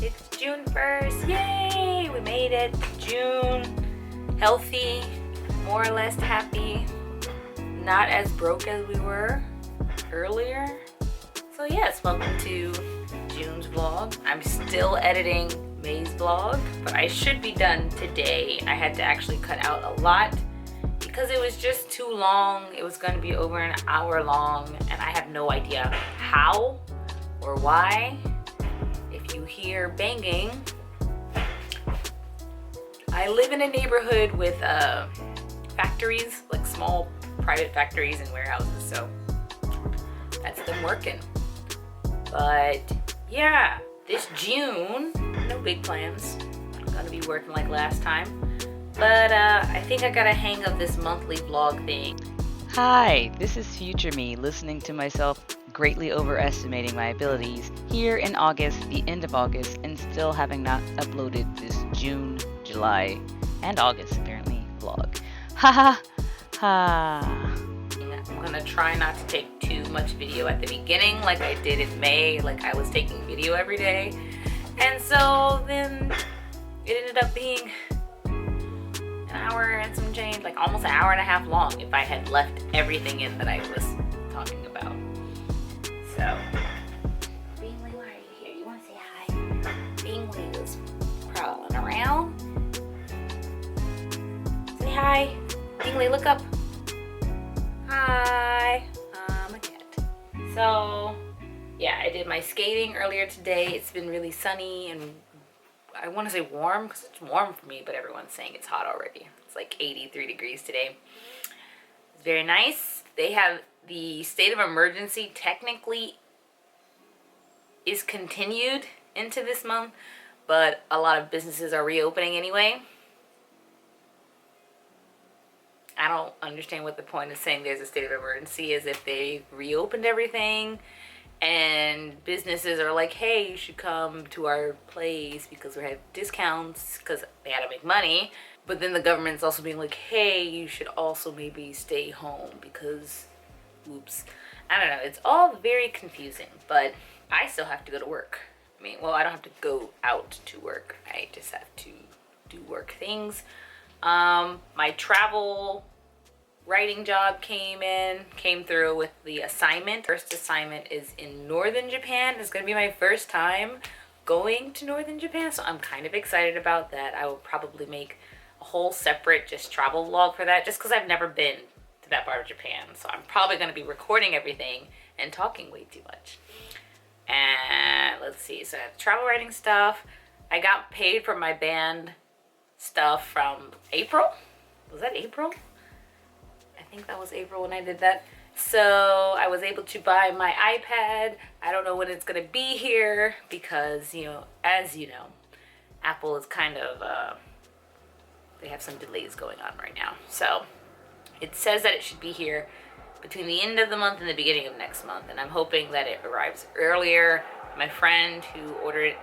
It's June 1st. Yay! We made it. June. Healthy. More or less happy. Not as broke as we were earlier. So yes, welcome to June's vlog. I'm still editing May's vlog, but I should be done today. I had to actually cut out a lot because it was just too long. It was going to be over an hour long, and I have no idea how or why. If you hear banging, I live in a neighborhood with factories, like small private factories and warehouses, so that's them working. But yeah, this June, no big plans. I'm gonna be working like last time, but I think I got a hang of this monthly vlog thing. Hi, this is future me listening to myself greatly overestimating my abilities here in August, the end of August, and still having not uploaded this June, July, and August apparently vlog. Ha ha ha. I'm gonna try not to take too much video at the beginning like I did in May. Like I was taking video every day, and so then it ended up being an hour and some change, like almost an hour and a half long if I had left everything in that I was talking about. So Bingley, why are you here? You want to say hi? Bingley was prowling around. Say hi. Bingley, look up. Hi, I'm a cat. So yeah, I did my skating earlier today. It's been really sunny and I want to say warm because it's warm for me, but everyone's saying it's hot already. It's like 83 degrees today. It's very nice. They have the state of emergency technically is continued into this month, but a lot of businesses are reopening anyway. I don't understand what the point of saying there's a state of emergency is if they reopened everything and businesses are like, hey, you should come to our place because we have discounts because they had to make money. But then the government's also being like, hey, you should also maybe stay home because, oops. I don't know. It's all very confusing, but I still have to go to work. I mean, well, I don't have to go out to work. I just have to do work things. My travel writing job came through with the assignment. First assignment is in northern Japan. It's gonna be my first time going to northern Japan, so I'm kind of excited about that. I will probably make a whole separate just travel vlog for that, just because I've never been to that part of Japan. So I'm probably gonna be recording everything and talking way too much. And let's see, so I have travel writing stuff. I got paid for my band stuff from April. Was that April? I think that was April when I did that. So I was able to buy my iPad. I don't know when it's gonna be here because, you know, as you know, Apple is kind of, they have some delays going on right now. So it says that it should be here between the end of the month and the beginning of next month. And I'm hoping that it arrives earlier. My friend who ordered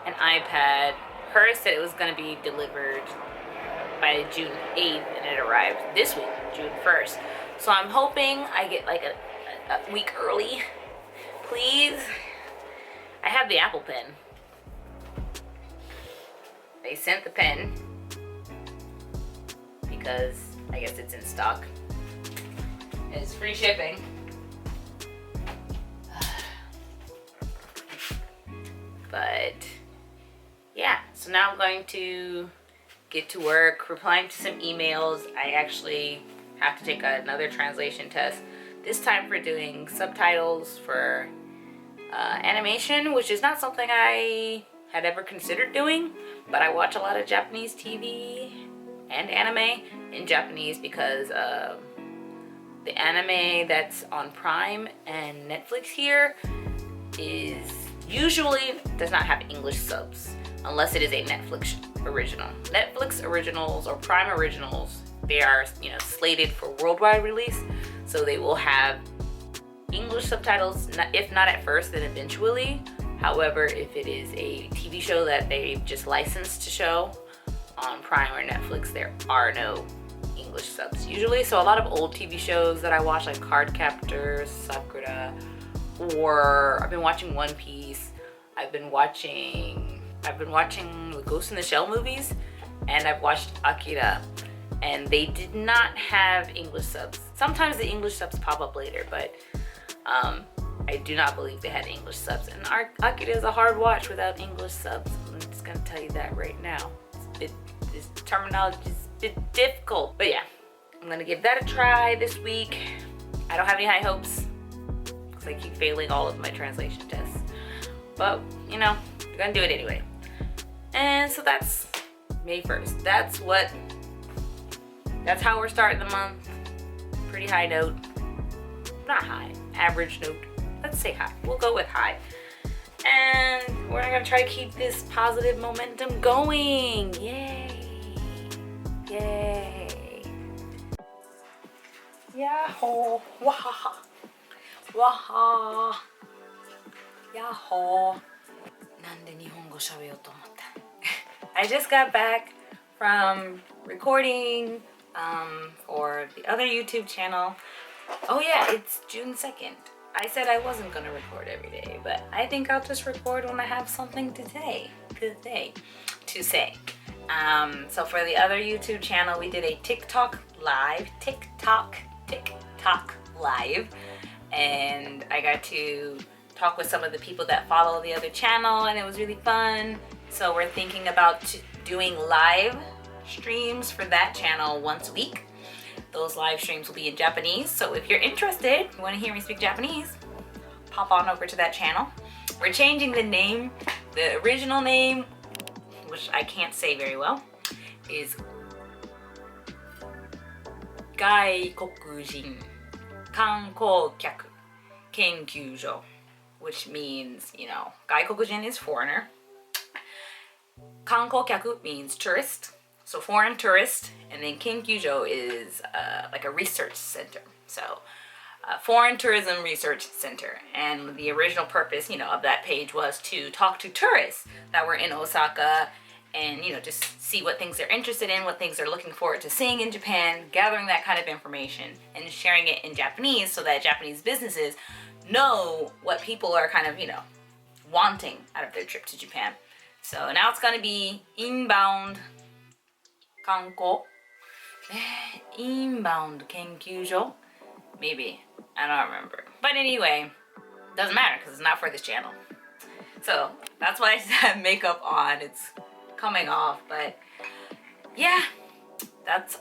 an iPad, hers said it was going to be delivered by June 8th and it arrived this week, June 1st. So I'm hoping I get like a week early, please. I have the Apple Pen. They sent the pen because I guess it's in stock. It's free shipping. But yeah, so now I'm going to get to work, replying to some emails. I actually have to take another translation test, this time for doing subtitles for animation, which is not something I had ever considered doing, but I watch a lot of Japanese TV and anime in Japanese because the anime that's on Prime and Netflix here is usually does not have English subs unless it is a Netflix original. Netflix originals or Prime originals, they are, you know, slated for worldwide release, so they will have English subtitles, if not at first, then eventually. However, if it is a TV show that they've just licensed to show on Prime or Netflix, there are no English subs usually. So a lot of old TV shows that I watch, like Cardcaptor, Sakura, or I've been watching One Piece. I've been watching I've been watching the Ghost in the Shell movies, and I've watched Akita, and they did not have English subs. Sometimes the English subs pop up later, but I do not believe they had English subs. And Akita is a hard watch without English subs. I'm just gonna tell you that right now. This terminology is a bit difficult. But yeah, I'm gonna give that a try this week. I don't have any high hopes because I keep failing all of my translation tests. But, you know, we're gonna do it anyway. And so that's May 1st. That's how we're starting the month. Pretty high note. Not high, average note. Let's say high. We'll go with high. And we're gonna try to keep this positive momentum going. Yay. Yay. Yahoo. Wahaha. Waha. Yahoo. なんで日本語喋ろうと思った I just got back from recording for the other YouTube channel. Oh yeah, it's June 2nd. I said I wasn't gonna record every day, but I think I'll just record when I have something to say. So for the other YouTube channel, we did a TikTok live, and I got to talk with some of the people that follow the other channel, and it was really fun. So we're thinking about doing live streams for that channel once a week. Those live streams will be in Japanese, so if you're interested, you want to hear me speak Japanese, pop on over to that channel. We're changing the name. The original name, which I can't say very well, is 外国人観光客研究所, which means, you know, 外国人 is foreigner. 観光客 means tourist. So foreign tourist, and then Kenkyujo is like a research center. So foreign tourism research center. And the original purpose, you know, of that page was to talk to tourists that were in Osaka and, you know, just see what things they're interested in, what things they're looking forward to seeing in Japan, gathering that kind of information and sharing it in Japanese so that Japanese businesses know what people are kind of, you know, wanting out of their trip to Japan. So now it's going to be inbound 観光 inbound 研究所 maybe, I don't remember, but anyway, doesn't matter because it's not for this channel. So that's why I have makeup on. It's coming off, but yeah, that's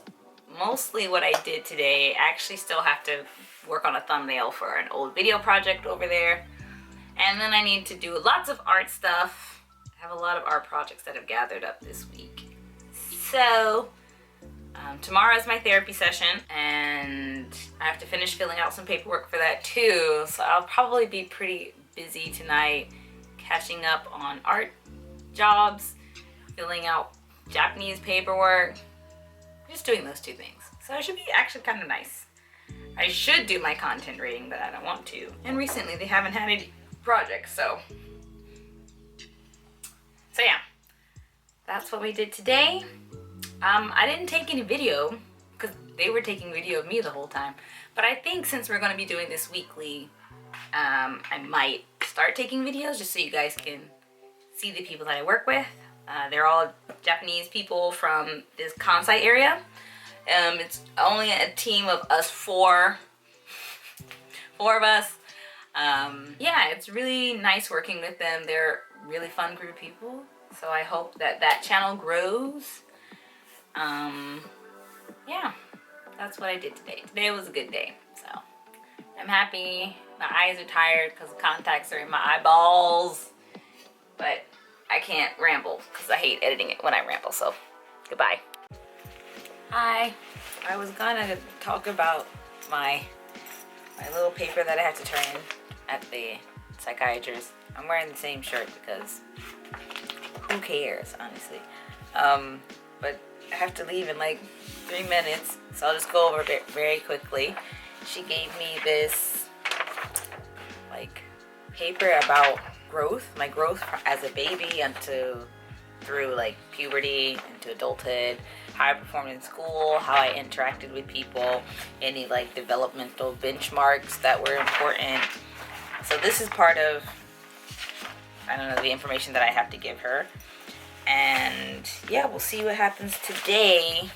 mostly what I did today. I actually still have to work on a thumbnail for an old video project over there, and then I need to do lots of art stuff. I have a lot of art projects that have gathered up this week. So tomorrow is my therapy session, and I have to finish filling out some paperwork for that too. So I'll probably be pretty busy tonight catching up on art jobs, filling out Japanese paperwork, just doing those two things. So it should be actually kind of nice. I should do my content rating, but I don't want to. And recently they haven't had any projects, so yeah, that's what we did today. I didn't take any video because they were taking video of me the whole time. But I think since we're going to be doing this weekly, I might start taking videos just so you guys can see the people that I work with. They're all Japanese people from this Kansai area. It's only a team of us four of us. Yeah, it's really nice working with them. They're a really fun group of people. So I hope that channel grows. Yeah, that's what I did today. Today was a good day, so I'm happy. My eyes are tired because the contacts are in my eyeballs, but I can't ramble because I hate editing it when I ramble, so goodbye. Hi, I was gonna talk about my little paper that I have to turn in at the psychiatrist. I'm wearing the same shirt because who cares, honestly. But I have to leave in like 3 minutes, so I'll just go over it very quickly. She gave me this like paper about growth, my growth as a baby through like puberty into adulthood, how I performed in school, how I interacted with people, any like developmental benchmarks that were important. So this is part of I don't know the information that I have to give her. And yeah, we'll see what happens today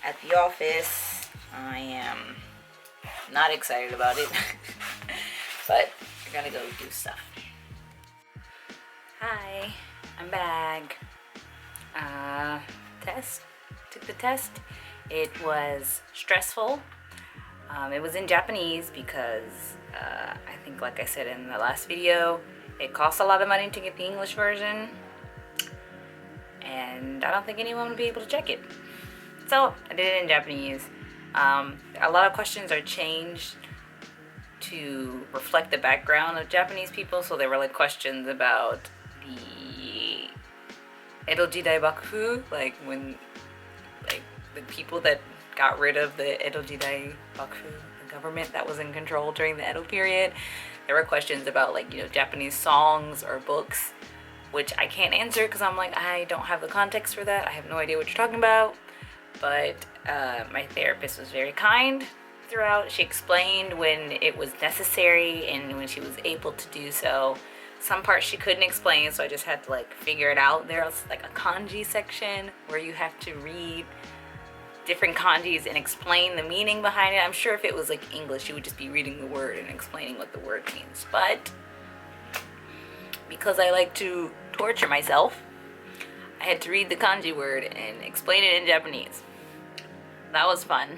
at the office. I am not excited about it, but we're gonna go do stuff. Hi, I'm back. Took the test. It was stressful. It was in Japanese because I think, like I said in the last video, it costs a lot of money to get the English version, and I don't think anyone would be able to check it. So I did it in Japanese. A lot of questions are changed to reflect the background of Japanese people, so there were like questions about the Edo Jidai Bakufu, like when the people that got rid of the Edo Jidai Bakufu, the government that was in control during the Edo period. There were questions about like, you know, Japanese songs or books, which I can't answer because I'm like, I don't have the context for that. I have no idea what you're talking about. But my therapist was very kind throughout. She explained when it was necessary and when she was able to do so. Some parts she couldn't explain, so I just had to like figure it out. There's like a kanji section where you have to read different kanjis and explain the meaning behind it. I'm sure if it was like English, you would just be reading the word and explaining what the word means. But because I like to torture myself, I had to read the kanji word and explain it in Japanese. That was fun.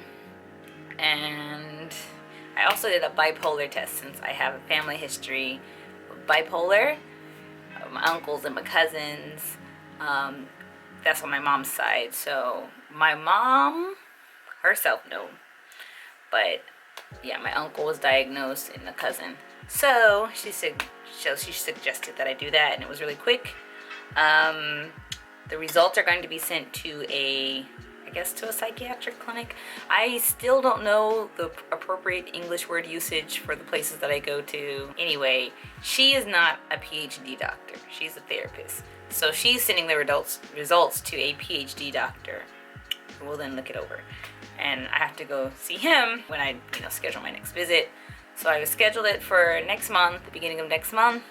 And I also did a bipolar test since I have a family history of bipolar. My uncles and my cousins. That's on my mom's side. So my mom herself, no. But yeah, my uncle was diagnosed and a cousin. So she suggested that I do that, and it was really quick. The results are going to be sent to a psychiatric clinic. I still don't know the appropriate English word usage for the places that I go to. Anyway, she is not a PhD doctor. She's a therapist. So she's sending the results to a PhD doctor who will then look it over. And I have to go see him when I, schedule my next visit. So I scheduled it for next month, the beginning of next month.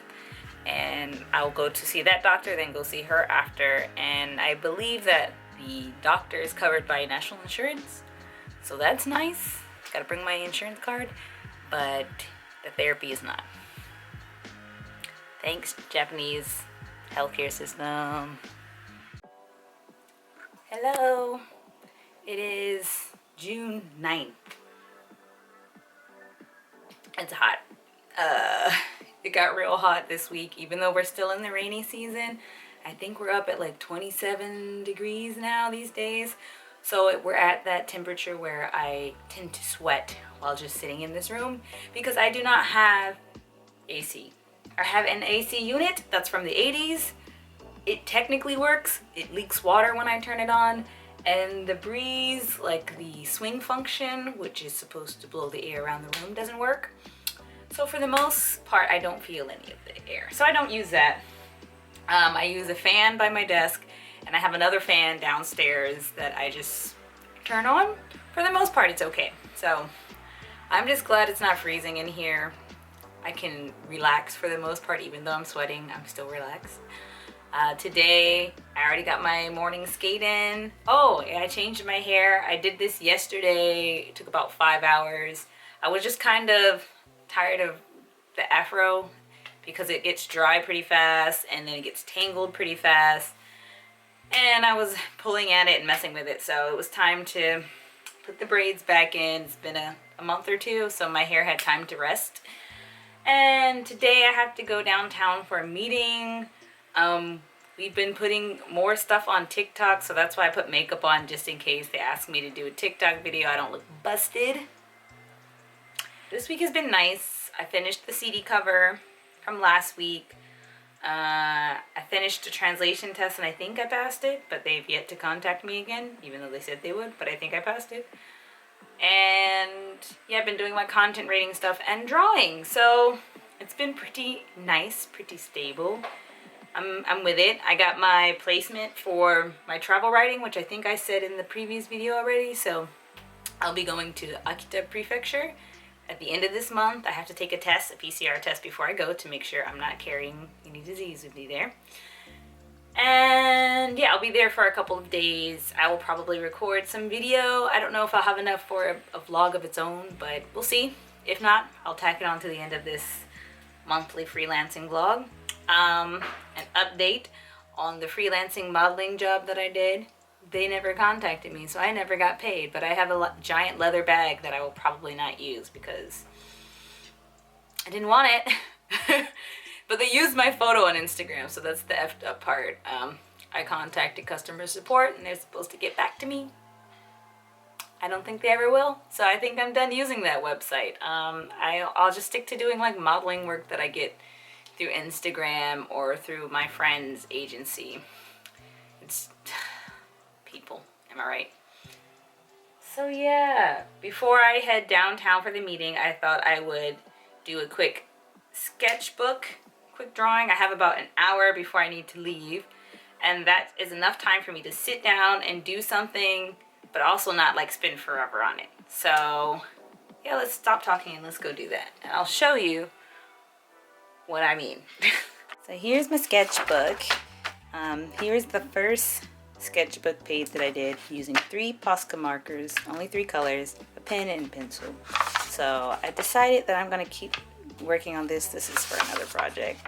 And I'll go to see that doctor, then go see her after. And I believe that the doctor is covered by national insurance. So that's nice. Gotta bring my insurance card. But the therapy is not. Thanks, Japanese healthcare system. Hello. It is June 9th. It's hot. It got real hot this week, even though we're still in the rainy season. I think we're up at like 27 degrees now these days. So we're at that temperature where I tend to sweat while just sitting in this room because I do not have AC. I have an AC unit that's from the 80s. It technically works. It leaks water when I turn it on. And the breeze, like the swing function, which is supposed to blow the air around the room, doesn't work. So for the most part, I don't feel any of the air. So I don't use that. I use a fan by my desk, and I have another fan downstairs that I just turn on. For the most part, it's okay. So I'm just glad it's not freezing in here. I can relax for the most part, even though I'm sweating, I'm still relaxed. Today, I already got my morning skate in. Oh, I changed my hair. I did this yesterday. It took about 5 hours. I was just kind of tired of the afro because it gets dry pretty fast and then it gets tangled pretty fast. And I was pulling at it and messing with it. So it was time to put the braids back in. It's been a month or two, so my hair had time to rest. And today I have to go downtown for a meeting. We've been putting more stuff on TikTok, so that's why I put makeup on just in case they ask me to do a TikTok video. I don't look busted. This week has been nice. I finished the CD cover from last week. I finished the translation test and I think I passed it, but they've yet to contact me again, even though they said they would, but I think I passed it. And yeah, I've been doing my content rating stuff and drawing, so it's been pretty nice, pretty stable. I'm with it. I got my placement for my travel writing, which I think I said in the previous video already, so I'll be going to Akita Prefecture at the end of this month, I have to take a test, a PCR test before I go to make sure I'm not carrying any disease with me there. And yeah, I'll be there for a couple of days. I will probably record some video. I don't know if I'll have enough for a vlog of its own, but we'll see. If not, I'll tack it on to the end of this monthly freelancing vlog. An update on the freelancing modeling job that I did. They never contacted me, so I never got paid, but I have a giant leather bag that I will probably not use because I didn't want it. But they used my photo on Instagram, so that's the effed up part. I contacted customer support and they're supposed to get back to me. I don't think they ever will, so I think I'm done using that website. I'll just stick to doing like modeling work that I get through Instagram or through my friend's agency. It's people, am I right? So yeah, before I head downtown for the meeting, I thought I would do a quick sketchbook, quick drawing. I have about an hour before I need to leave, and that is enough time for me to sit down and do something, but also not like spend forever on it. So yeah, let's stop talking and let's go do that, and I'll show you what I mean. So here's my sketchbook. Here's the first sketchbook page that I did using 3 Posca markers, only 3 colors, a pen and pencil. So I decided that I'm gonna keep working on this. This is for another project.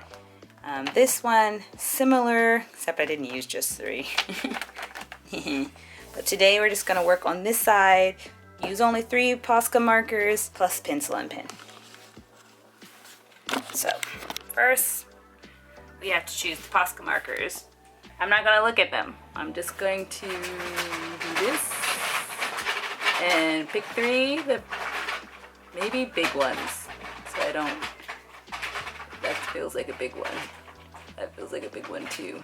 This one, similar, except I didn't use just 3. But today we're just gonna work on this side, use only 3 Posca markers, plus pencil and pen. So, first, we have to choose the Posca markers. I'm not gonna look at them. I'm just going to do this and pick 3, the maybe big ones. So I don't, that feels like a big one. That feels like a big one too.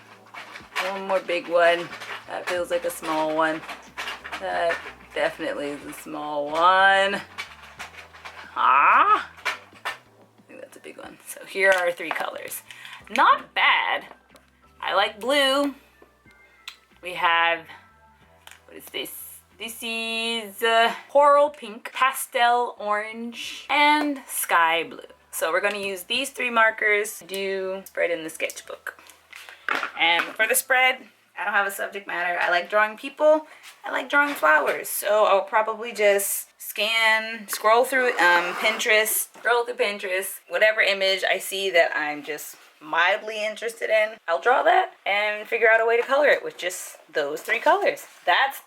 One more big one. That feels like a small one. That definitely is a small one. Ah, I think that's a big one. So here are 3 colors. Not bad. I like blue. We have, what is this? This is coral pink, pastel orange, and sky blue. So we're gonna use these 3 markers to do spread in the sketchbook. And for the spread, I don't have a subject matter. I like drawing people. I like drawing flowers. So I'll probably just scroll through Pinterest, whatever image I see that I'm just mildly interested in, I'll draw that and figure out a way to color it with just those 3 colors. That's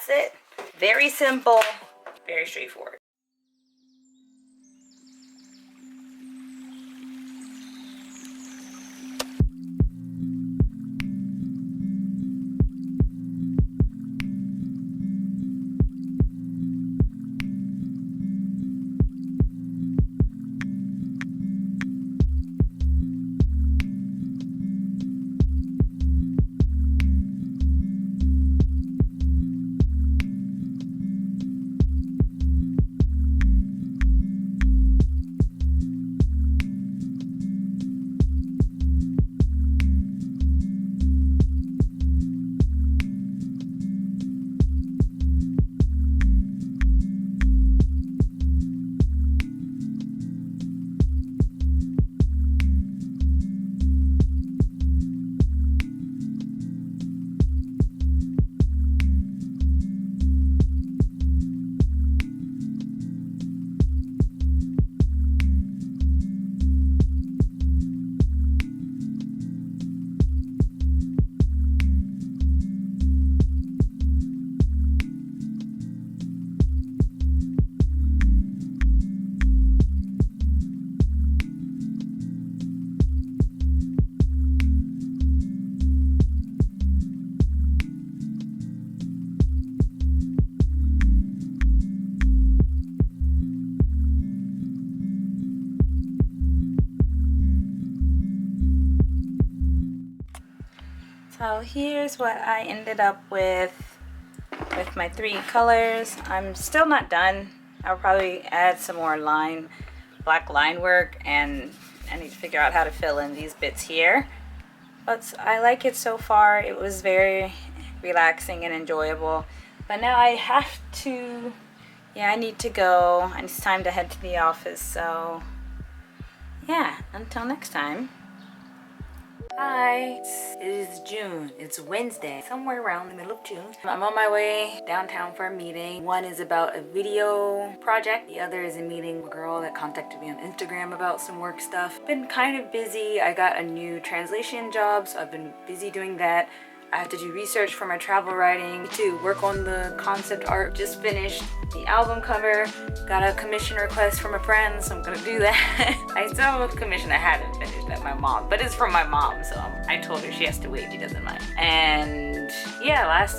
it. Very simple, very straightforward. So here's what I ended up with my 3 colors. I'm still not done. I'll probably add some more black line work, and I need to figure out how to fill in these bits here. But I like it so far. It was very relaxing and enjoyable. But now I have to yeah, I need to go. And it's time to head to the office, so yeah, until next time. Hi, it is June. It's Wednesday, somewhere around the middle of June. I'm on my way downtown for a meeting. One is about a video project. The other is a meeting with a girl that contacted me on Instagram about some work stuff. Been kind of busy. I got a new translation job, so I've been busy doing that. I have to do research for my travel writing, to work on the concept art. Just finished the album cover. Got a commission request from a friend, so I'm gonna do that. I still have a commission I haven't finished at my mom, but it's from my mom, so I told her she has to wait, she doesn't mind. And yeah, last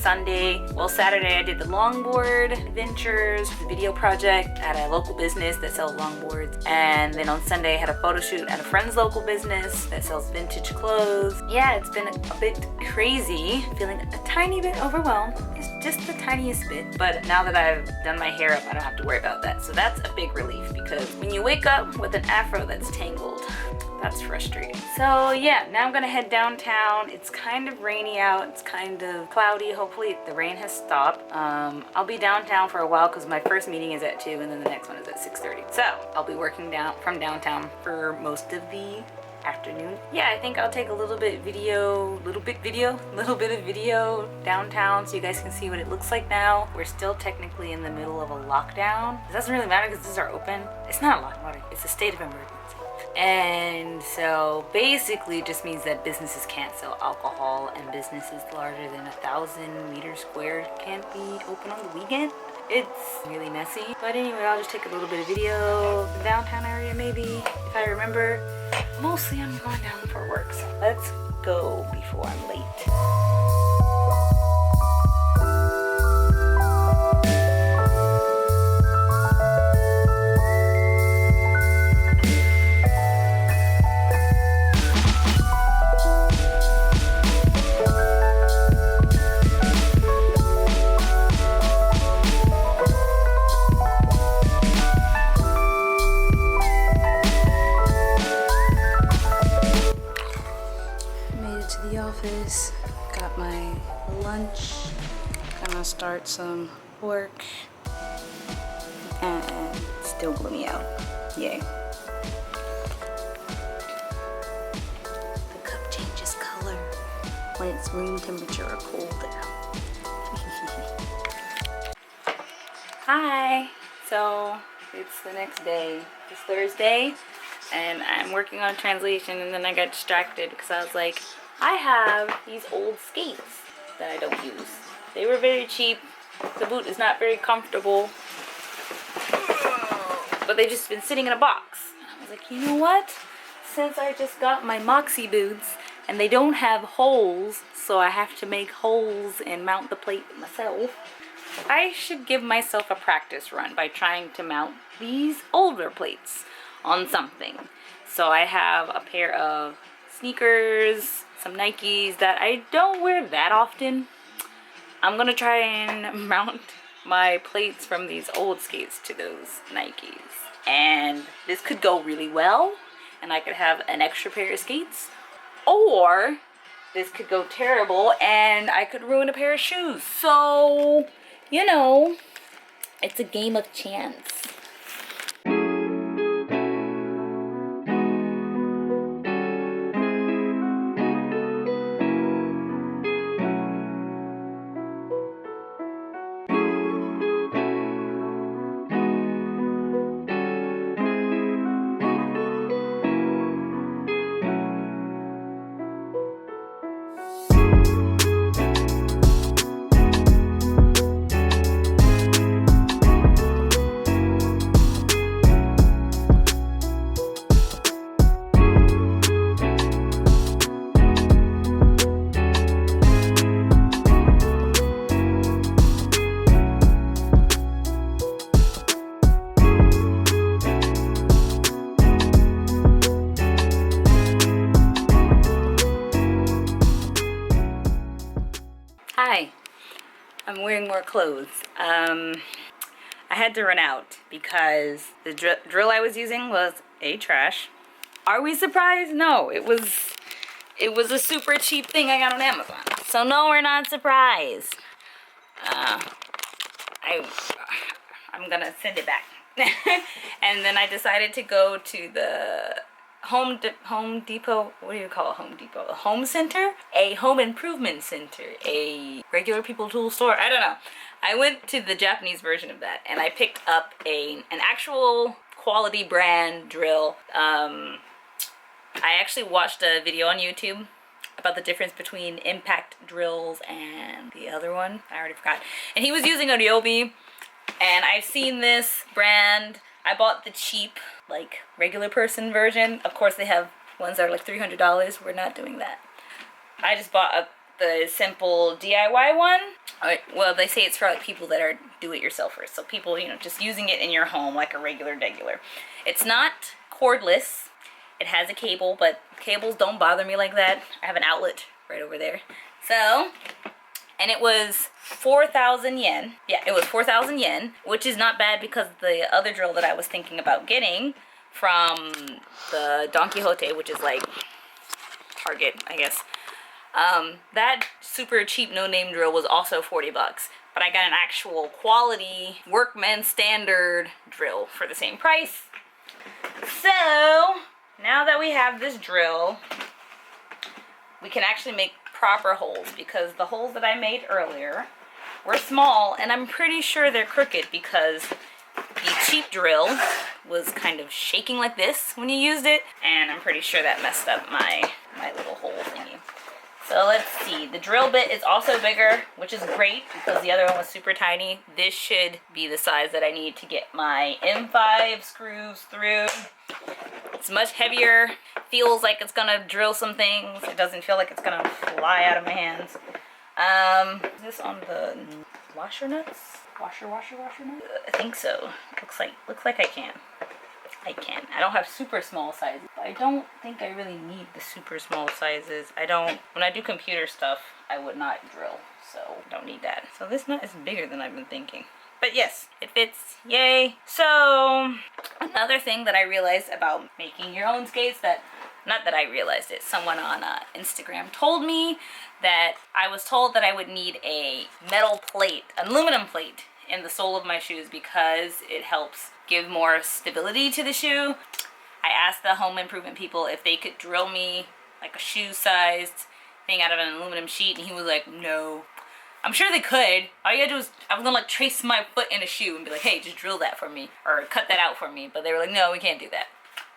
Saturday I did the longboard adventures, the video project at a local business that sells longboards. And then on Sunday I had a photo shoot at a friend's local business that sells vintage clothes. Yeah, it's been a bit crazy, feeling a tiny bit overwhelmed, just the tiniest bit. But now that I've done my hair up, I don't have to worry about that. So that's a big relief, because when you wake up with an afro that's tangled, that's frustrating. So yeah, now I'm gonna head downtown. It's kind of rainy out, it's kind of cloudy. Hopefully the rain has stopped. I'll be downtown for a while because my first meeting is at 2 and then the next one is at 6:30. So I'll be working from downtown for most of the afternoon. Yeah, I think I'll take a little bit of video downtown so you guys can see what it looks like now. We're still technically in the middle of a lockdown. It doesn't really matter because these are open. It's not a lockdown, it's a state of emergency. And so basically it just means that businesses can't sell alcohol and businesses larger than 1,000 meters squared can't be open on the weekend. It's really messy. But anyway, I'll just take a little bit of video of the downtown area maybe, if I remember. Mostly I'm going down for work, so let's go before I'm late. Got my lunch, gonna start some work, and it's still gloomy out. Yay. The cup changes color when it's room temperature or cold out. Hi, so it's the next day. It's Thursday and I'm working on translation, and then I got distracted because I was like, I have these old skates that I don't use. They were very cheap. The boot is not very comfortable, but they've just been sitting in a box. And I was like, you know what? Since I just got my Moxie boots and they don't have holes, so I have to make holes and mount the plate myself, I should give myself a practice run by trying to mount these older plates on something. So I have a pair of sneakers, some Nikes that I don't wear that often. I'm gonna try and mount my plates from these old skates to those Nikes. And this could go really well, and I could have an extra pair of skates. Or this could go terrible and I could ruin a pair of shoes. So, you know, it's a game of chance. Hi, I'm wearing more clothes. I had to run out because the drill I was using was trash. Are we surprised? No, it was a super cheap thing I got on Amazon. So no, we're not surprised. I'm gonna send it back. And then I decided to go to the Home Depot. What do you call a Home Depot? A home center? A home improvement center? A regular people tool store? I don't know. I went to the Japanese version of that, and I picked up an actual quality brand drill. I actually watched a video on YouTube about the difference between impact drills and the other one. I already forgot. And he was using a Ryobi, and I've seen this brand. I bought the cheap, like, regular person version. Of course, they have ones that are like $300. We're not doing that. I just bought the simple DIY one. Well, they say it's for like people that are do-it-yourselfers. So people, you know, just using it in your home like a regular. It's not cordless. It has a cable, but cables don't bother me like that. I have an outlet right over there. So, and it was 4,000 yen. Yeah, it was 4,000 yen, which is not bad because the other drill that I was thinking about getting from the Don Quixote, which is like Target, I guess. That super cheap no-name drill was also 40 bucks. But I got an actual quality workman standard drill for the same price. So, now that we have this drill, we can actually make proper holes, because the holes that I made earlier were small, and I'm pretty sure they're crooked because the cheap drill was kind of shaking like this when you used it, and I'm pretty sure that messed up my little hole thingy. So let's see, the drill bit is also bigger, which is great because the other one was super tiny. This should be the size that I need to get my M5 screws through. It's much heavier, feels like it's gonna drill some things. It doesn't feel like it's gonna fly out of my hands. Is this on the washer nuts? Washer nuts? I think so. Looks like I can. I don't have super small sizes. I don't think I really need the super small sizes. When I do computer stuff, I would not drill, so I don't need that. So this nut is bigger than I've been thinking. But yes, it fits. Yay. So, another thing that I realized about making your own skates not that I realized it, someone on Instagram told me that I was told that I would need a metal plate, an aluminum plate in the sole of my shoes because it helps give more stability to the shoe. I asked the home improvement people if they could drill me like a shoe-sized thing out of an aluminum sheet, and he was like, no. I'm sure they could. All you gotta do is, I was gonna like trace my foot in a shoe and be like, hey, just drill that for me, or cut that out for me, but they were like, no, we can't do that.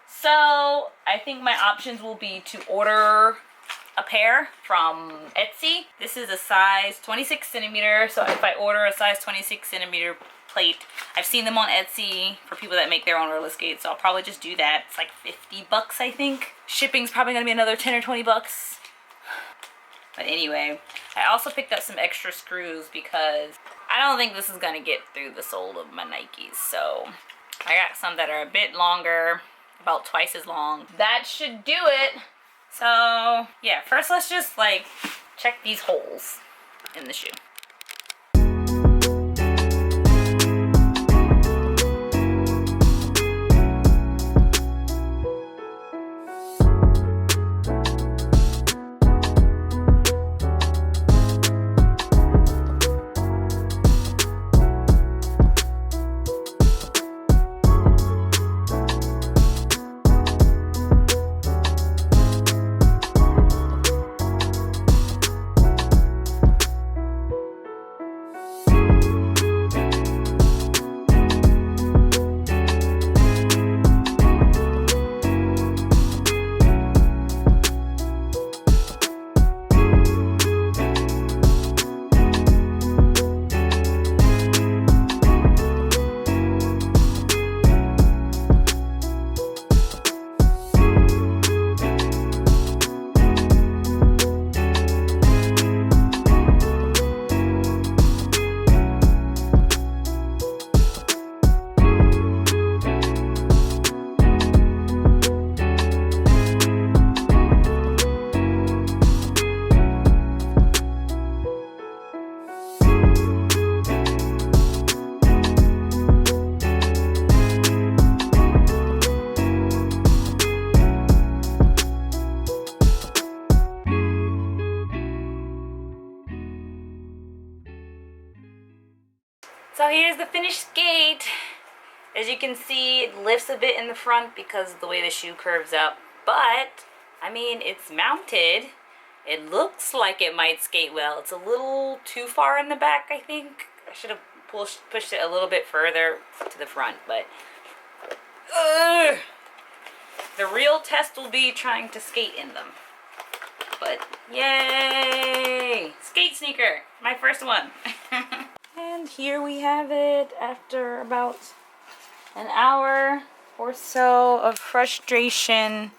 So I think my options will be to order a pair from Etsy. This is a size 26 centimeter, so if I order a size 26 centimeter plate, I've seen them on Etsy for people that make their own roller skates, so I'll probably just do that. It's like 50 bucks, I think. Shipping's probably gonna be another 10 or 20 bucks. But anyway, I also picked up some extra screws because I don't think this is gonna get through the sole of my Nikes, so I got some that are a bit longer, about twice as long. That should do it. So yeah, first let's just like check these holes in the shoe. So here's the finished skate. As you can see, it lifts a bit in the front because of the way the shoe curves up. But, I mean, it's mounted. It looks like it might skate well. It's a little too far in the back, I think. I should have pushed it a little bit further to the front, but... the real test will be trying to skate in them. But, yay! Skate sneaker! My first one. And here we have it after about an hour or so of frustration.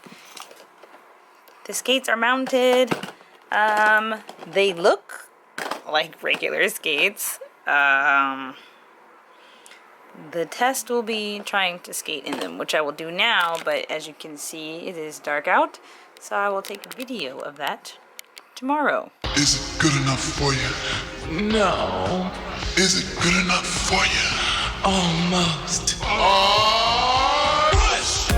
The skates are mounted. They look like regular skates. The test will be trying to skate in them, which I will do now, but as you can see, it is dark out, so I will take a video of that tomorrow. Is it good enough for you? No. Is it good enough for you? Almost. Push!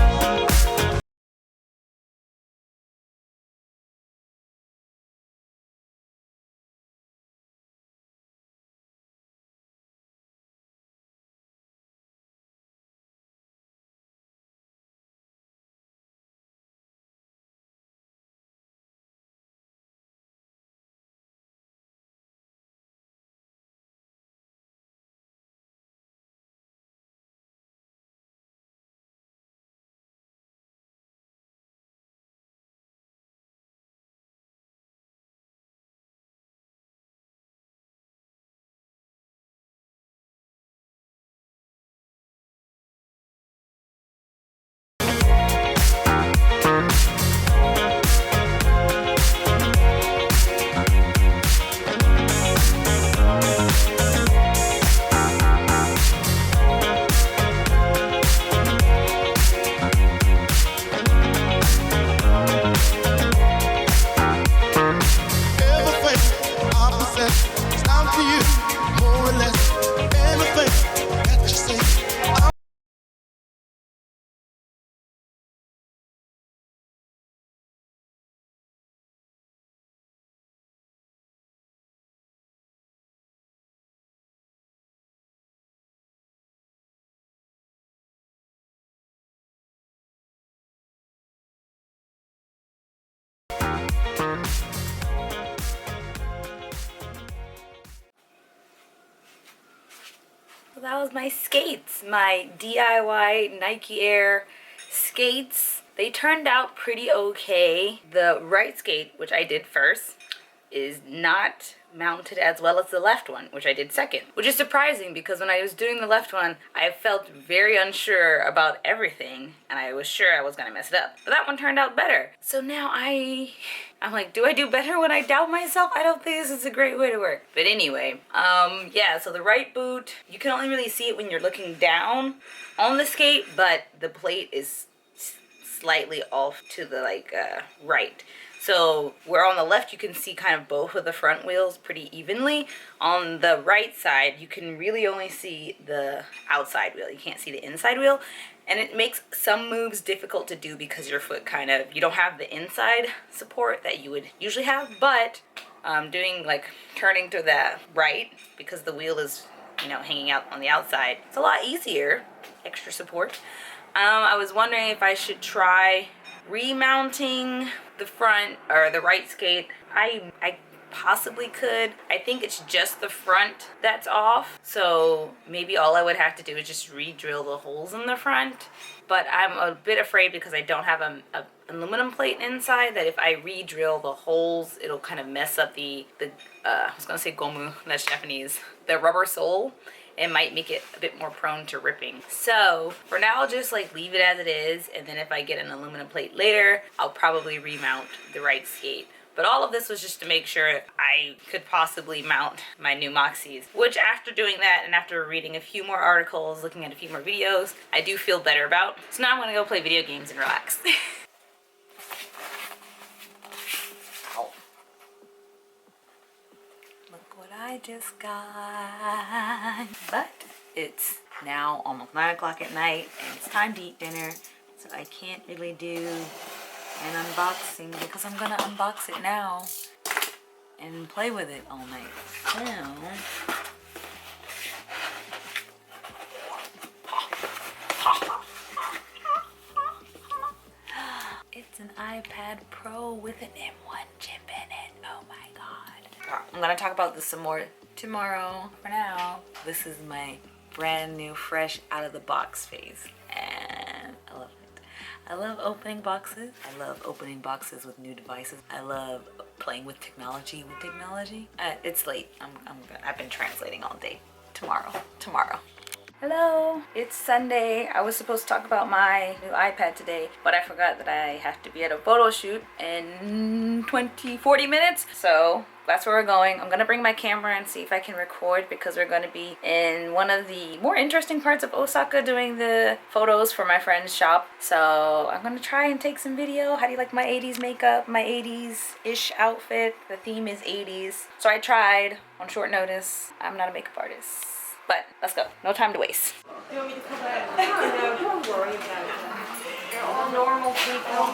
So that was my skates, my DIY Nike Air skates. They turned out pretty okay. The right skate, which I did first, is not mounted as well as the left one, which I did second. Which is surprising because when I was doing the left one, I felt very unsure about everything and I was sure I was gonna mess it up. But that one turned out better. So now I'm like, do I do better when I doubt myself? I don't think this is a great way to work. But anyway, yeah, so the right boot, you can only really see it when you're looking down on the skate, but the plate is slightly off to the right. So where on the left you can see kind of both of the front wheels pretty evenly. On the right side you can really only see the outside wheel. You can't see the inside wheel. And it makes some moves difficult to do because your foot you don't have the inside support that you would usually have. But doing turning to the right because the wheel is, hanging out on the outside, it's a lot easier. Extra support. I was wondering if I should try remounting the front or the right skate. I possibly could. I think it's just the front that's off, so maybe all I would have to do is just re-drill the holes in the front. But I'm a bit afraid because I don't have a aluminum plate inside that if I re-drill the holes, it'll kind of mess up the I was gonna say gomu, that's Japanese, the rubber sole. It might make it a bit more prone to ripping. So for now, I'll just leave it as it is, and then if I get an aluminum plate later, I'll probably remount the right skate. But all of this was just to make sure I could possibly mount my new Moxies, which after doing that and after reading a few more articles, looking at a few more videos, I do feel better about. So now I'm gonna go play video games and relax. I just got. But it's now almost 9 o'clock at night and it's time to eat dinner, so I can't really do an unboxing because I'm gonna unbox it now and play with it all night. So iPad Pro with an M1 chip in it. Oh my god. I'm gonna talk about this some more tomorrow. For now, this is my brand new, fresh, out of the box phase. And I love it. I love opening boxes. I love opening boxes with new devices. I love playing with technology. It's late. I've been translating all day. Tomorrow. Hello, it's Sunday. I was supposed to talk about my new iPad today, but I forgot that I have to be at a photo shoot in 40 minutes. So that's where we're going. I'm gonna bring my camera and see if I can record because we're gonna be in one of the more interesting parts of Osaka doing the photos for my friend's shop. So I'm gonna try and take some video. How do you like my 80s makeup, my 80s-ish outfit? The theme is 80s. So I tried on short notice. I'm not a makeup artist. But let's go. No time to waste. You want me to come back? No, don't worry about it. They're all normal people.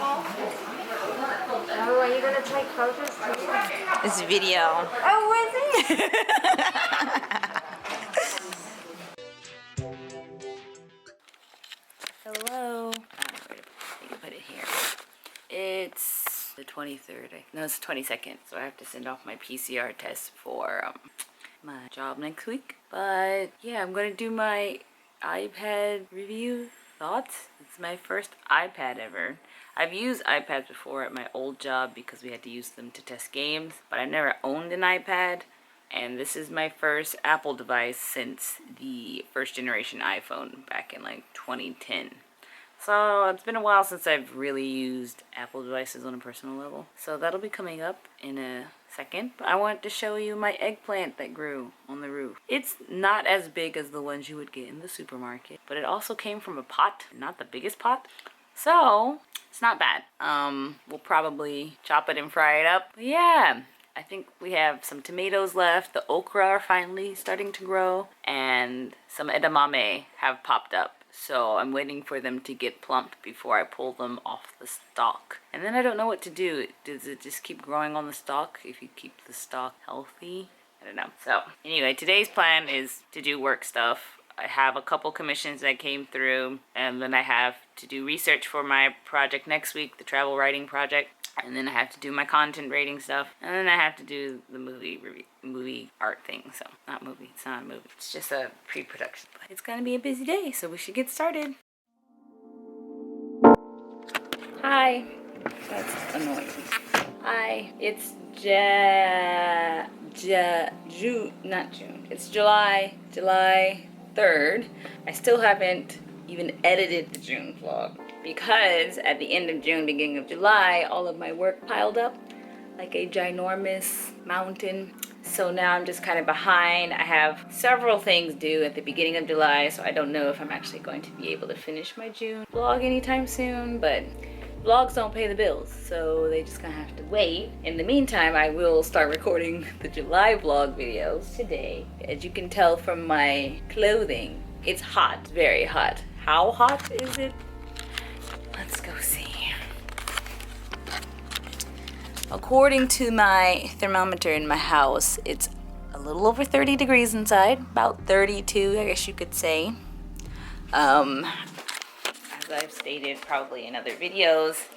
Oh, are you gonna take photos too? It's video. Oh, is it? Hello. You can put it here. It's the 23rd. No, it's the 22nd. So I have to send off my PCR test for my job next week. But yeah, I'm gonna do my iPad review thoughts. It's my first iPad ever. I've used iPads before at my old job because we had to use them to test games, but I never owned an iPad, and this is my first Apple device since the first generation iPhone back in like 2010. So it's been a while since I've really used Apple devices on a personal level. So that'll be coming up in a second. But I wanted to show you my eggplant that grew on the roof. It's not as big as the ones you would get in the supermarket, but it also came from a pot, not the biggest pot. So it's not bad. We'll probably chop it and fry it up. But yeah, I think we have some tomatoes left. The okra are finally starting to grow, and some edamame have popped up. So I'm waiting for them to get plump before I pull them off the stalk. And then I don't know what to do. Does it just keep growing on the stalk if you keep the stalk healthy? I don't know. So anyway, today's plan is to do work stuff. I have a couple commissions that came through, and then I have to do research for my project next week, the travel writing project. And then I have to do my content rating stuff. And then I have to do the movie art thing. So, not movie. It's not a movie. It's just a pre-production. But it's going to be a busy day, so we should get started. Hi. That's annoying. Hi. It's It's July 3rd. I still haven't even edited the June vlog because at the end of June, beginning of July, all of my work piled up like a ginormous mountain. So now I'm just kind of behind. I have several things due at the beginning of July, so I don't know if I'm actually going to be able to finish my June vlog anytime soon, but vlogs don't pay the bills, so they just gonna have to wait. In the meantime, I will start recording the July vlog videos today. As you can tell from my clothing, it's hot, very hot. How hot is it? Let's go see. According to my thermometer in my house, it's a little over 30 degrees inside, about 32, I guess you could say. As I've stated probably in other videos,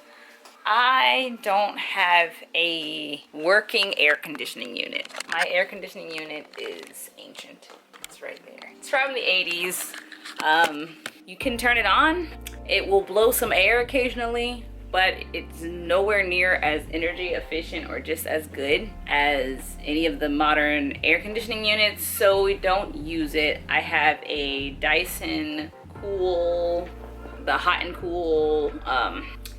I don't have a working air conditioning unit. My air conditioning unit is ancient. It's right there. It's from the 80s. You can turn it on. It will blow some air occasionally, but it's nowhere near as energy efficient or just as good as any of the modern air conditioning units, so we don't use it. I have a Dyson the hot and cool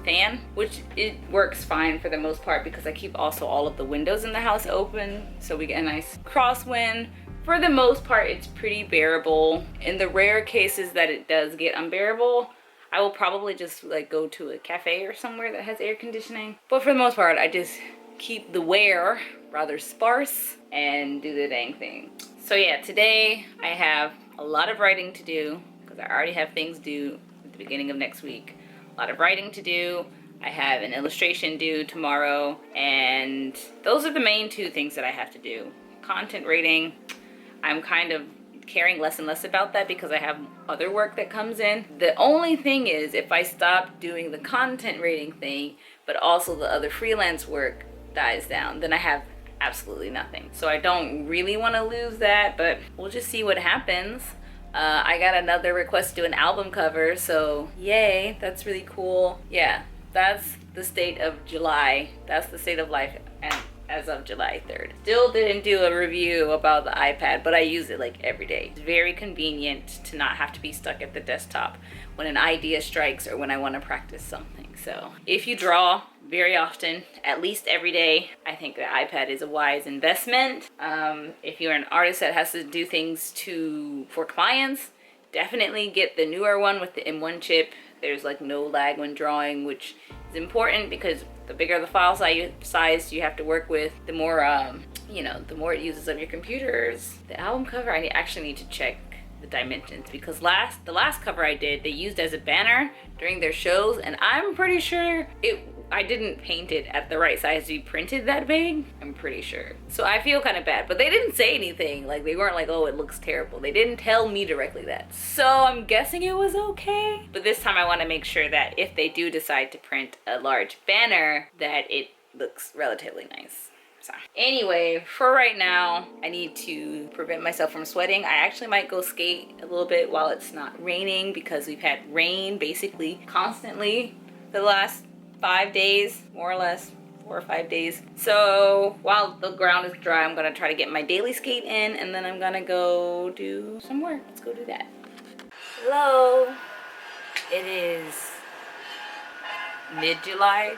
fan, which it works fine for the most part because I keep also all of the windows in the house open so we get a nice crosswind. For the most part, it's pretty bearable. In the rare cases that it does get unbearable, I will probably just like go to a cafe or somewhere that has air conditioning. But for the most part, I just keep the wear rather sparse and do the dang thing. So yeah, today I have a lot of writing to do because I already have things due at the beginning of next week. A lot of writing to do. I have an illustration due tomorrow, and those are the main two things that I have to do. Content rating, I'm kind of caring less and less about that because I have other work that comes in. The only thing is if I stop doing the content rating thing, but also the other freelance work dies down, then I have absolutely nothing. So I don't really want to lose that, but we'll just see what happens. I got another request to do an album cover, so yay, that's really cool. Yeah, that's the state of July. That's the state of life and as of July 3rd. Still didn't do a review about the iPad, but I use it like every day. It's very convenient to not have to be stuck at the desktop when an idea strikes or when I want to practice something. So if you draw very often, at least every day, I think the iPad is a wise investment. If you're an artist that has to do things for clients, definitely get the newer one with the M1 chip. There's like no lag when drawing, which is important because the bigger the file size you have to work with, the more the more it uses of your computers. The album cover, I actually need to check the dimensions because the last cover I did, they used as a banner during their shows, and I'm pretty sure I didn't paint it at the right size to be printed that big. I'm pretty sure. So I feel kind of bad, but they didn't say anything. Like they weren't like, oh, it looks terrible. They didn't tell me directly that. So I'm guessing it was okay. But this time I want to make sure that if they do decide to print a large banner, that it looks relatively nice. So anyway, for right now, I need to prevent myself from sweating. I actually might go skate a little bit while it's not raining because we've had rain basically constantly for the last 5 days, more or less, 4 or 5 days. So while the ground is dry, I'm gonna try to get my daily skate in, and then I'm gonna go do some work. Let's go do that. Hello. It is mid-July,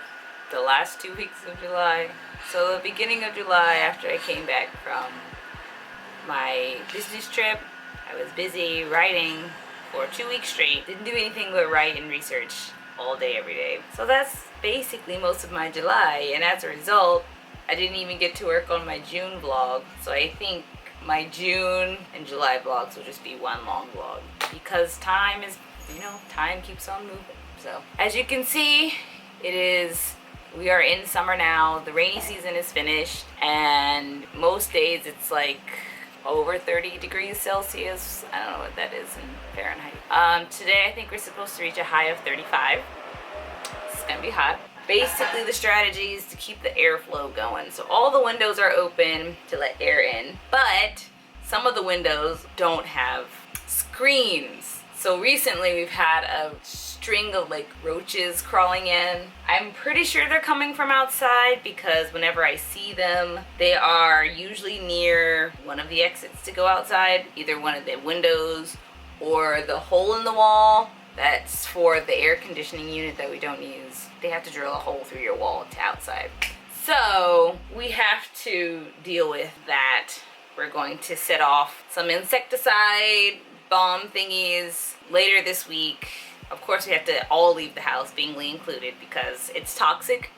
the last 2 weeks of July. So the beginning of July, after I came back from my business trip, I was busy writing for 2 weeks straight. Didn't do anything but write and research all day, every day. So that's basically most of my July, and as a result, I didn't even get to work on my June vlog. So I think my June and July vlogs will just be one long vlog because time keeps on moving. So as you can see, we are in summer now. The rainy season is finished, and most days it's like over 30 degrees Celsius. I don't know what that is in Fahrenheit. Today I think we're supposed to reach a high of 35. It's gonna be hot. Basically the strategy is to keep the airflow going. So all the windows are open to let air in, but some of the windows don't have screens. So recently we've had a string of like roaches crawling in. I'm pretty sure they're coming from outside because whenever I see them, they are usually near one of the exits to go outside, either one of the windows or the hole in the wall that's for the air conditioning unit that we don't use. They have to drill a hole through your wall to outside. So we have to deal with that. We're going to set off some insecticide bomb thingies later this week. Of course, we have to all leave the house, Bingley included, because it's toxic.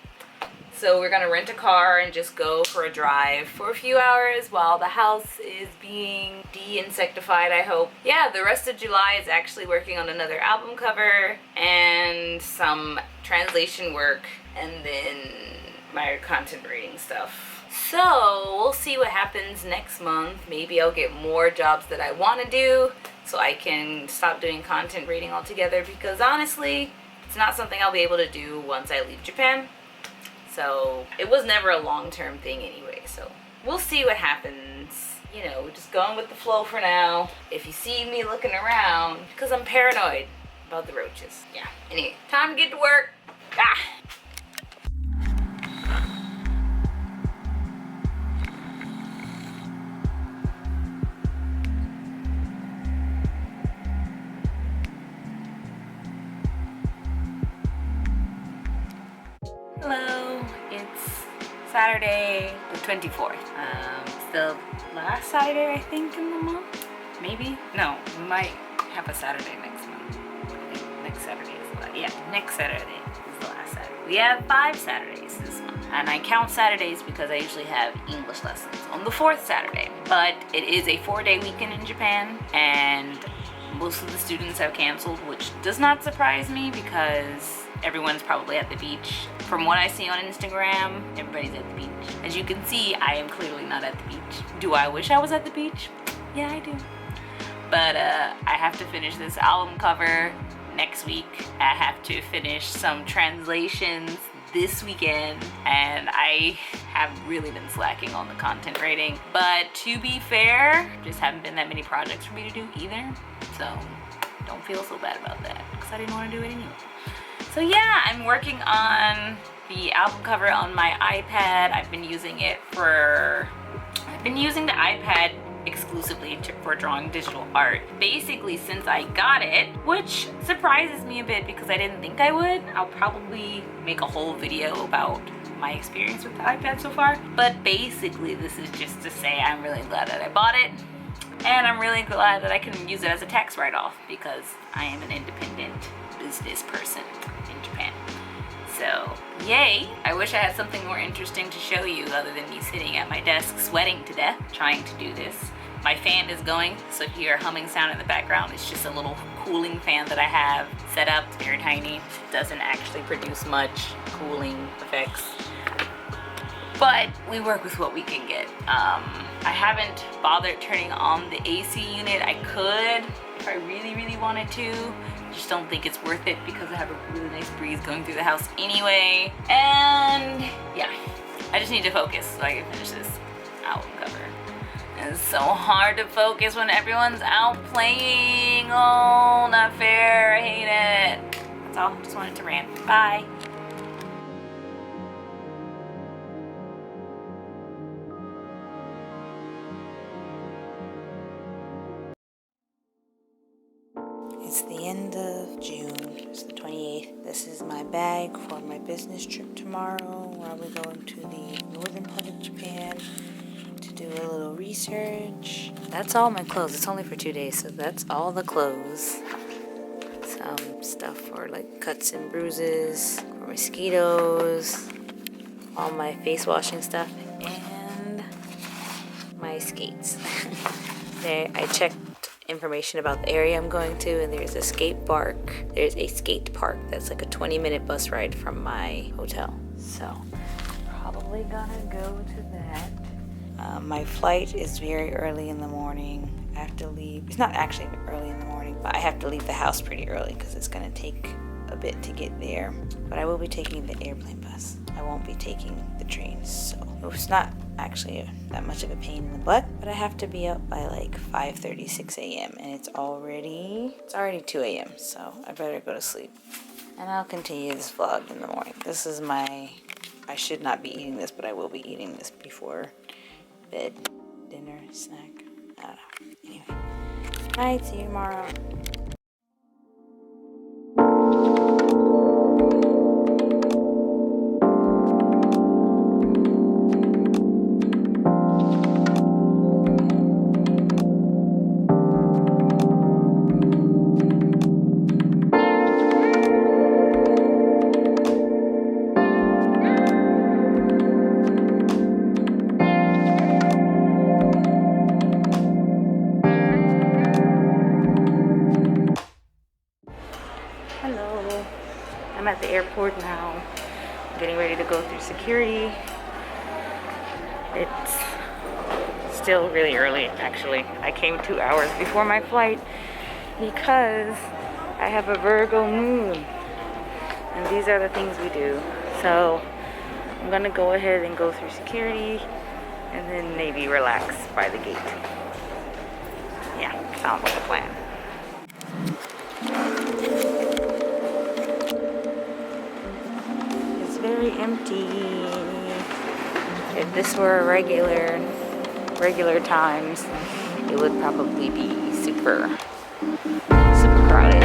So we're gonna rent a car and just go for a drive for a few hours while the house is being de-insectified, I hope. Yeah, the rest of July is actually working on another album cover and some translation work, and then my content rating stuff. So we'll see what happens next month. Maybe I'll get more jobs that I want to do so I can stop doing content rating altogether, because honestly, it's not something I'll be able to do once I leave Japan. So it was never a long-term thing anyway, so we'll see what happens. You know, we're just going with the flow for now. If you see me looking around, because I'm paranoid about the roaches. Yeah, anyway, time to get to work. Ah! Hello, it's Saturday the 24th. It's the last Saturday, I think, in the month. Maybe? No, we might have a Saturday next month. I think next Saturday is the last. Yeah, next Saturday is the last Saturday. We have 5 Saturdays this month. And I count Saturdays because I usually have English lessons on the 4th Saturday. But it is a 4-day weekend in Japan, and most of the students have canceled, which does not surprise me because everyone's probably at the beach. From what I see on Instagram, everybody's at the beach. As you can see, I am clearly not at the beach. Do I wish I was at the beach? Yeah, I do. But I have to finish this album cover next week. I have to finish some translations this weekend, and I have really been slacking on the content writing. But to be fair, just haven't been that many projects for me to do either. So don't feel so bad about that, because I didn't want to do it anyway. So yeah, I'm working on the album cover on my iPad. I've been using the iPad exclusively for drawing digital art basically since I got it, which surprises me a bit because I didn't think I would. I'll probably make a whole video about my experience with the iPad so far, but basically this is just to say I'm really glad that I bought it, and I'm really glad that I can use it as a tax write-off because I am an independent business person in Japan. So yay. I wish I had something more interesting to show you other than me sitting at my desk sweating to death trying to do this. My fan is going, so if you hear a humming sound in the background, it's just a little cooling fan that I have set up. It's very tiny. It doesn't actually produce much cooling effects, but we work with what we can get. I haven't bothered turning on the AC unit. I could if I really wanted to. Just don't think it's worth it because I have a really nice breeze going through the house anyway. And yeah, I just need to focus so I can finish this album cover. It's so hard to focus when everyone's out playing. Oh, not fair. I hate it. That's all. Just wanted to rant. Bye. It's the end of June. It's the 28th. This is my bag for my business trip tomorrow, where I'll be going to the northern part of Japan to do a little research. That's all my clothes. It's only for 2 days, so that's all the clothes. Some stuff for like cuts and bruises, for mosquitoes, all my face washing stuff, and my skates. I checked information about the area I'm going to, and there's a skate park. There's a skate park that's like a 20-minute bus ride from my hotel. So probably gonna go to that. My flight is very early in the morning. I have to leave. It's not actually early in the morning, but I have to leave the house pretty early because it's gonna take a bit to get there. But I will be taking the airplane bus. I won't be taking the train, so it's not actually that much of a pain in the butt, but I have to be up by like 5:36 a.m. and it's already 2 a.m. so I better go to sleep. And I'll continue this vlog in the morning. This is I should not be eating this, but I will be eating this before bed, dinner, snack. I don't know. Anyway, bye, see you tomorrow. I'm at the airport now, getting ready to go through security. It's still really early, actually. I came 2 hours before my flight because I have a Virgo moon, and these are the things we do. So I'm gonna go ahead and go through security and then maybe relax by the gate. Yeah, sounds like a plan. Very empty. If this were regular times, it would probably be super crowded.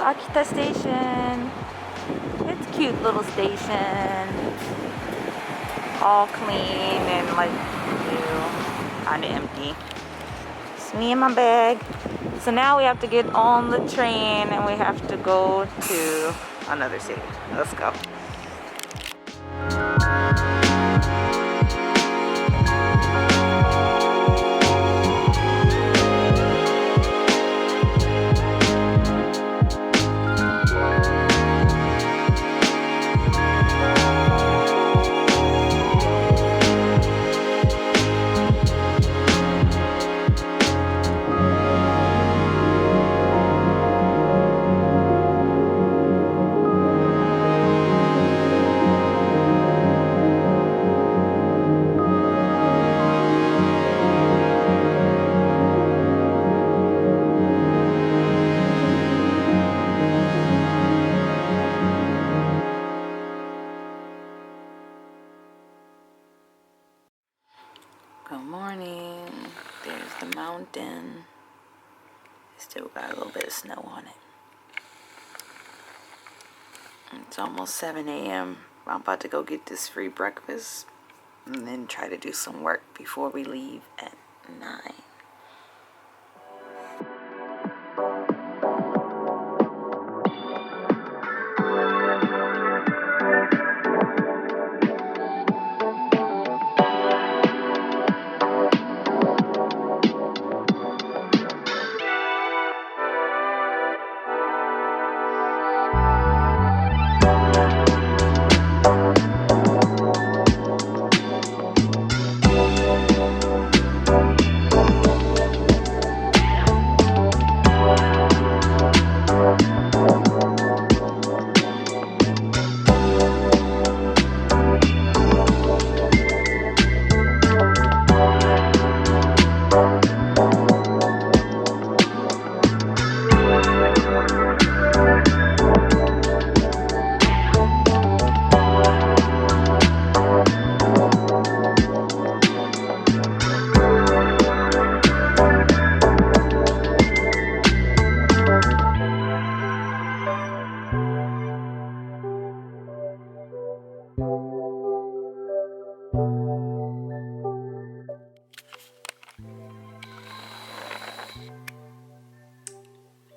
Akita station. It's a cute little station. All clean and like new. Kinda empty. It's me and my bag. So now we have to get on the train and we have to go to another city. Let's go. Good morning. There's the mountain. Still got a little bit of snow on it. It's almost 7 a.m. I'm about to go get this free breakfast and then try to do some work before we leave at 9.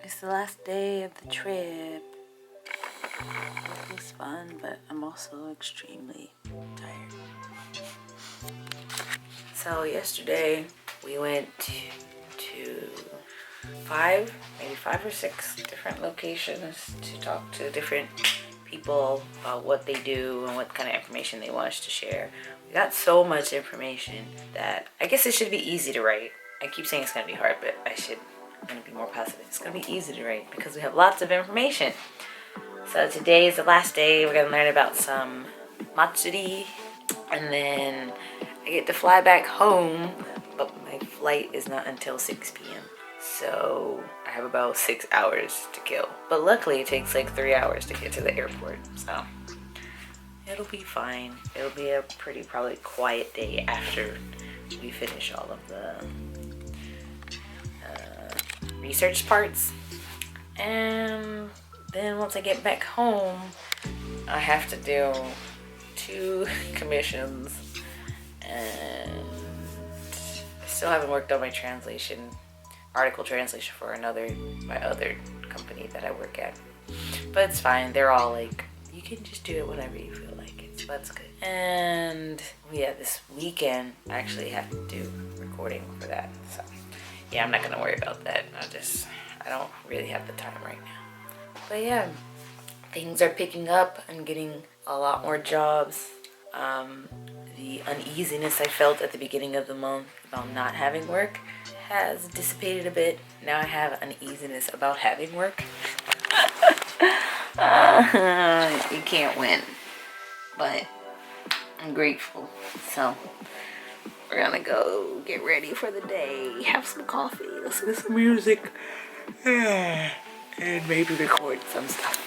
It's the last day of the trip. It was fun, but I'm also extremely tired. So yesterday we went to 5 or 6 different locations to talk to different people about what they do and what kind of information they want us to share. We got so much information that I guess it should be easy to write. I keep saying it's going to be hard, but I'm going to be more positive. It's going to be easy to write because we have lots of information. So today is the last day. We're going to learn about some matsuri, and then I get to fly back home, but my flight is not until 6 p.m. So I have about 6 hours to kill. But luckily it takes like 3 hours to get to the airport. So it'll be fine. It'll be a pretty probably quiet day after we finish all of the research parts. And then once I get back home, I have to do 2 commissions, and I still haven't worked on my article translation for my other company that I work at. But it's fine. They're all like, you can just do it whenever you feel like it. So that's good. And yeah, this weekend I actually have to do recording for that. So yeah, I'm not gonna worry about that. I don't really have the time right now. But yeah, things are picking up. I'm getting a lot more jobs. The uneasiness I felt at the beginning of the month about not having work has dissipated a bit. Now I have uneasiness about having work. You can't win, but I'm grateful. So we're gonna go get ready for the day, have some coffee, listen to some music, and maybe record some stuff.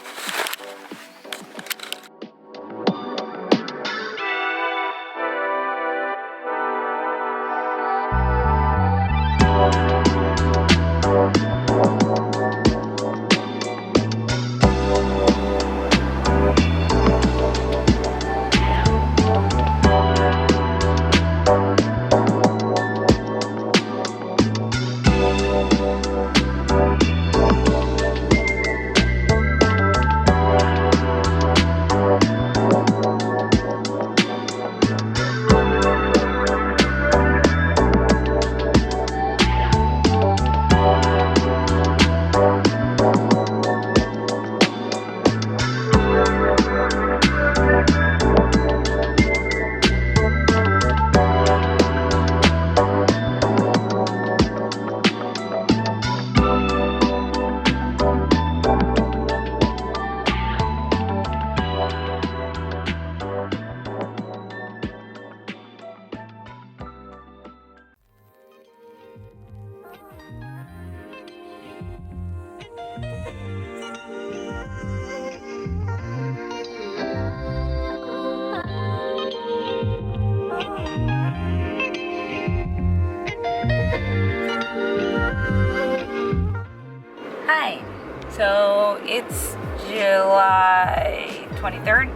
So it's July 23rd.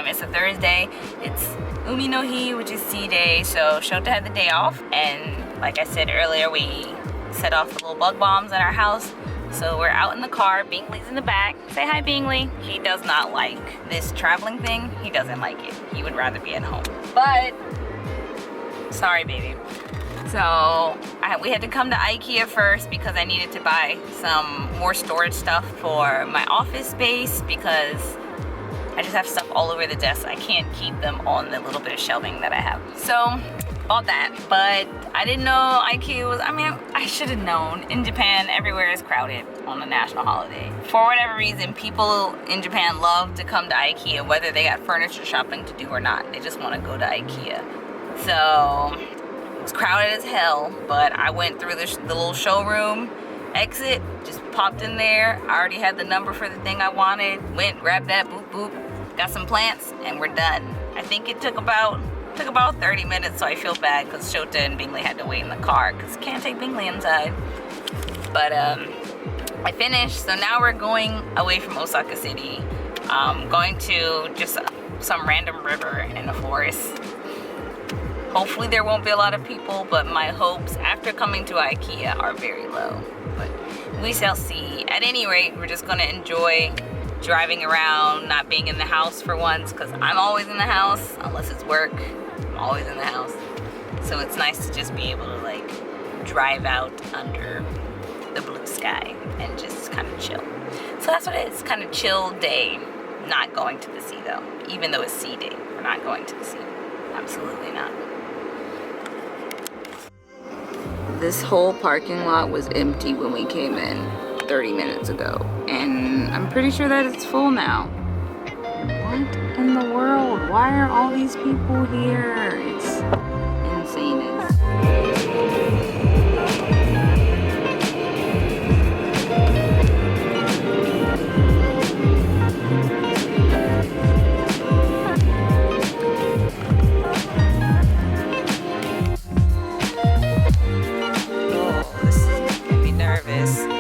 It's a Thursday. It's Umi no Hi, which is sea day. So Shota had the day off, and like I said earlier, we set off the little bug bombs in our house. So we're out in the car. Bingley's in the back. Say hi, Bingley. He does not like this traveling thing. He doesn't like it. He would rather be at home. But sorry, baby. So we had to come to Ikea first because I needed to buy some more storage stuff for my office space because I just have stuff all over the desk. I can't keep them on the little bit of shelving that I have. So bought that, but I didn't know Ikea was, I should have known. In Japan, everywhere is crowded on a national holiday. For whatever reason, people in Japan love to come to Ikea, whether they got furniture shopping to do or not. They just want to go to Ikea. So it was crowded as hell, but I went through the little showroom exit, just popped in there. I already had the number for the thing I wanted. Went, grabbed that, boop, boop, got some plants, and we're done. I think it took about 30 minutes, so I feel bad because Shota and Bingley had to wait in the car because can't take Bingley inside. But I finished, so now we're going away from Osaka City. Going to just some random river in a forest. Hopefully there won't be a lot of people, but my hopes after coming to Ikea are very low. But we shall see. At any rate, we're just gonna enjoy driving around, not being in the house for once, because I'm always in the house, unless it's work. I'm always in the house. So it's nice to just be able to like drive out under the blue sky and just kind of chill. So that's what it is, kind of chill day. Not going to the sea though, even though it's sea day. We're not going to the sea. Absolutely not. This whole parking lot was empty when we came in 30 minutes ago, and I'm pretty sure that it's full now. What in the world? Why are all these people here? It's insane. Oh, this is making me nervous.